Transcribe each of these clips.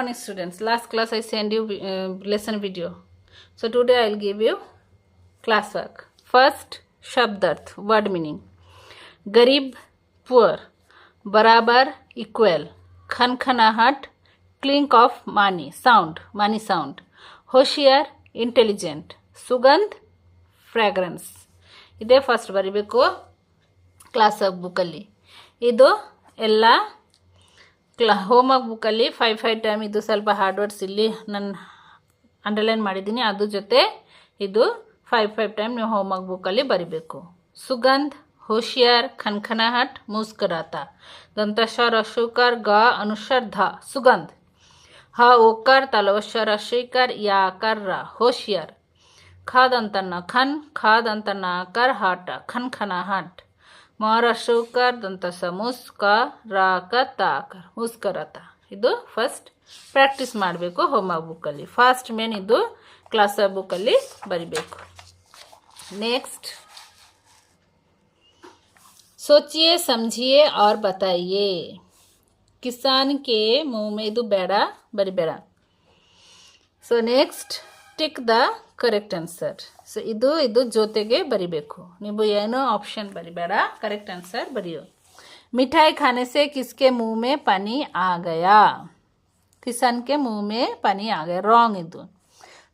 morning students. Last class I sent you lesson video. So today I will give you class work. First shabdarth, word meaning. Garib, poor. Barabar, equal. Khankhanahat, clink of money, sound. Hoshiyar, intelligent. Sugandh, fragrance. ಇದೇ first ಬರಿಬೇಕು class work ಬುಕ್ಕಲ್ಲಿ. ಇದು ಎಲ್ಲ homework ಬುಕ್ಕಲ್ಲಿ 5 time ಇದು ಸ್ವಲ್ಪ hard words ಇಲ್ಲಿ ನಾನು ಅಂಡರ್ಲೈನ್ ಮಾಡಿದ್ದೀನಿ. ಅದ್ರ ಜೊತೆ ಇದು 5 ಟೈಮ್ ನೀವು ಹೋಮ್ವರ್ಕ್ ಬುಕ್ಕಲ್ಲಿ ಬರಿಬೇಕು. ಸುಗಂಧ್, ಹೋಶಿಯಾರ್, ಖನ್ಖನಾಹಟ್, ಮುಸ್ಕರಾತ. ದಂತಶ ರಶುಕರ್ ಗ ಅನುಷರ್ ಧ ಸುಗಂಧ್. ಹ ಓಕರ್ ತಲವಶ ರಶಿಕರ್ ಯಾಕರ್ ರ ಹೋಶಿಯಾರ್. ಖಾದಂತನ್ನ ಖನ್, ಖಾದಂತನ್ನ ಆಕರ್ ಹಾಟ ಖನ್ಖನಾಹಟ್. ಮಾರಶುಕರ್ ದಂತಸ ಮುಸ್ಕ ರಾಕ ತಾಕರ್ ಮುಸ್ಕರತ. ಇದು ಫಸ್ಟ್ ಪ್ರಾಕ್ಟೀಸ್ ಮಾಡಬೇಕು ಹೋಮ್ವರ್ಕ್ ಬುಕ್ಕಲ್ಲಿ. ಫಾಸ್ಟ್ ಮೇನ್ ಇದು ಕ್ಲಾಸ್ ಬುಕ್ಕಲ್ಲಿ ಬರಿಬೇಕು. ನೆಕ್ಸ್ಟ್ सोचिए समझिए और बताइए. किसान के मुंह में ಇದು ಬೇಡ ಬರಿಬೇಡ. So next tick the correct answer. So ಇದು ಜೊತೆಗೆ ಬರಿಬೇಕು. ನೀವು ಏನೋ ಆಪ್ಷನ್ ಬರಿಬೇಡ, ಕರೆಕ್ಟ್ ಆನ್ಸರ್ ಬರೆಯೋ. मिठाई खाने से किसके मुंह में पानी आ गया. किसान के मुंह में पानी आ गया, रॉन्ग ಇದು.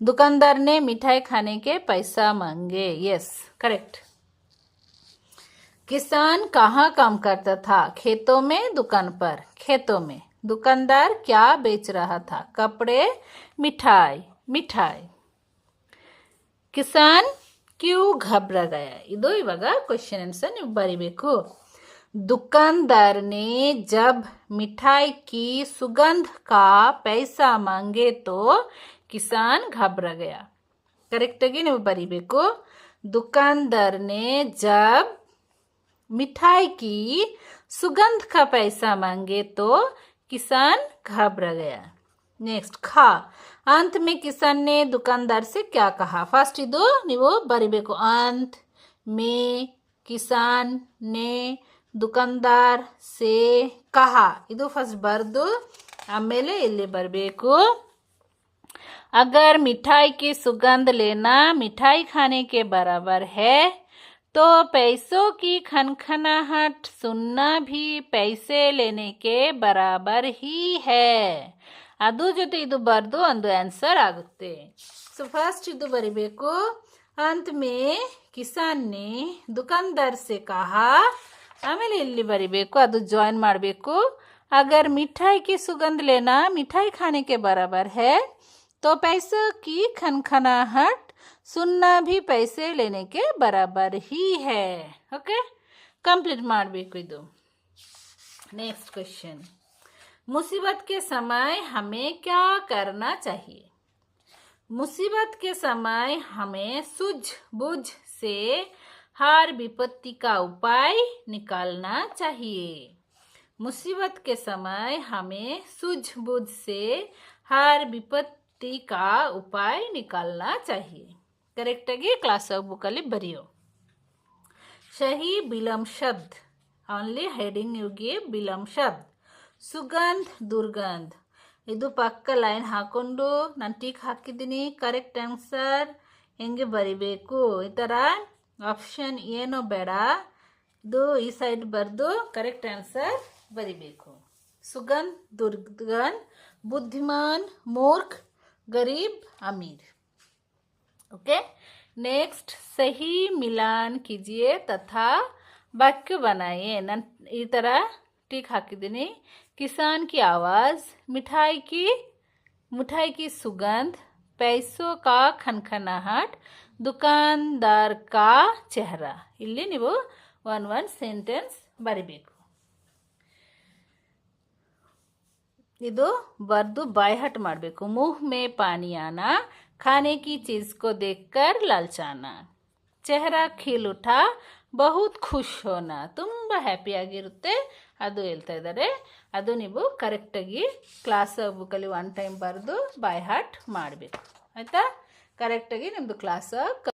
दुकानदार ने मिठाई खाने के पैसा मांगे. Yes correct. किसान कहाँ काम करता था. खेतों में, दुकान पर. खेतों में. दुकानदार क्या बेच रहा था. कपड़े, मिठाई. किसान क्यों घबरा गया. ಇದು ಇವಾಗ ಕ್ವೆಶ್ಚನ್ ಆನ್ಸರ್ ನೀವು ಬರಿಬೇಕು. दुकानदार ने जब मिठाई की सुगंध का पैसा मांगे तो किसान घबरा गया. करेक्ट ಆಗಿ ನೀವು ಬರಿಬೇಕು. दुकानदार ने जब मिठाई की सुगंध का पैसा मांगे तो किसान घबरा गया. नेक्स्ट खा. अंत में किसान ने दुकानदार से क्या कहा. फर्स्ट ಇದು ನೀವು ಬರಿಬೇಕು. अंत में किसान ने दुकानदार से कहा. ಇದು ಫಸ್ಟ್ ಬರ್ದು ಆಮೇಲೆ ಇಲ್ಲಿ ಬರಬೇಕು. अगर मिठाई की सुगंध लेना मिठाई खाने के बराबर है तो पैसों की खनखनाहट सुनना भी पैसे लेने के बराबर ही है. ಅದು ಜೊತೆ ಇದು ಬರ್ದು ಒಂದು ಆನ್ಸರ್ ಆಗುತ್ತೆ. ಸೊ ಫಸ್ಟ್ ಇದು ಬರಿಬೇಕು. अंत में किसान ने दुकानदार से कहा. ಆಮೇಲೆ ಇಲ್ಲಿ ಬರಿಬೇಕು, ಅದು ಜಾಯಿನ್ ಮಾಡಬೇಕು. अगर मिठाई की सुगंध लेना मिठाई खाने के बराबर है तो पैसों की खनखनाहट सुनना भी पैसे लेने के बराबर ही है. ओके कंप्लीट ಮಾಡಬೇಕು ಇದು. Next question. मुसीबत के समय हमें क्या करना चाहिए. मुसीबत के समय हमें सूझबूझ से हर विपत्ति का उपाय निकालना चाहिए. मुसीबत के समय हमें सूझबूझ से हर विपत्ति का उपाय निकालना चाहिए. करेक्ट ಆಗಿ ಕ್ಲಾಸ್ ಬುಕ್ಕಲ್ಲಿ ಬರೆಯೋ. सही विलम शब्द. ओनली हेडिंग ನೀವು ಗಿವ್ विलम शब्द. ಸುಗಂಧ್, ದುರ್ಗಂಧ್. ಇದು ಪಕ್ಕ ಲೈನ್ ಹಾಕೊಂಡು ನಾನು ಟಿಕ್ ಹಾಕಿದ್ದೀನಿ. ಕರೆಕ್ಟ್ ಆನ್ಸರ್ ಹೆಂಗೆ ಬರಿಬೇಕು. ಈ ಥರ ಆಪ್ಷನ್ ಏನೋ ಬೇಡ, ಇದು ಈ ಸೈಡ್ ಬರೆದು ಕರೆಕ್ಟ್ ಆನ್ಸರ್ ಬರಿಬೇಕು. ಸುಗಂಧ್, ದುರ್ಗಂಧ್, ಬುದ್ಧಿಮಾನ್, ಮೂರ್ಖ, गरीब, अमीर. ओके नेक्स्ट सही मिलान कीजिए तथा वाक्य बनाइए. ನಾನು ಈ ಥರ ಟಿಕ್ ಹಾಕಿದ್ದೀನಿ. किसान की आवाज़, मिठाई की सुगंध, पैसों का खनखनाहट, दुकानदार का चेहरा. ಇಲ್ಲಿ ನೀವು one ಸೆಂಟೆನ್ಸ್ ಬರಿಬೇಕು. ಇದು ಬರ್ದು ಬಾಯ್ ಹಟ್ ಮಾಡಬೇಕು. मुंह में पानी आना, खाने की चीज़ को देखकर लालचाना. चेहरा खिल उठा, बहुत खुश होना. ತುಂಬ ಹ್ಯಾಪಿಯಾಗಿರುತ್ತೆ ಅದು ಹೇಳ್ತಾ ಇದ್ದಾರೆ. ಅದು ನೀವು ಕರೆಕ್ಟಾಗಿ ಕ್ಲಾಸ್ ಬುಕ್ಕಲ್ಲಿ 1 ಟೈಮ್ ಬರೆದು ಬಾಯ್ ಹಾರ್ಟ್ ಮಾಡಬೇಕು. ಆಯಿತಾ. ಕರೆಕ್ಟಾಗಿ ನಿಮ್ಮದು ಕ್ಲಾಸ್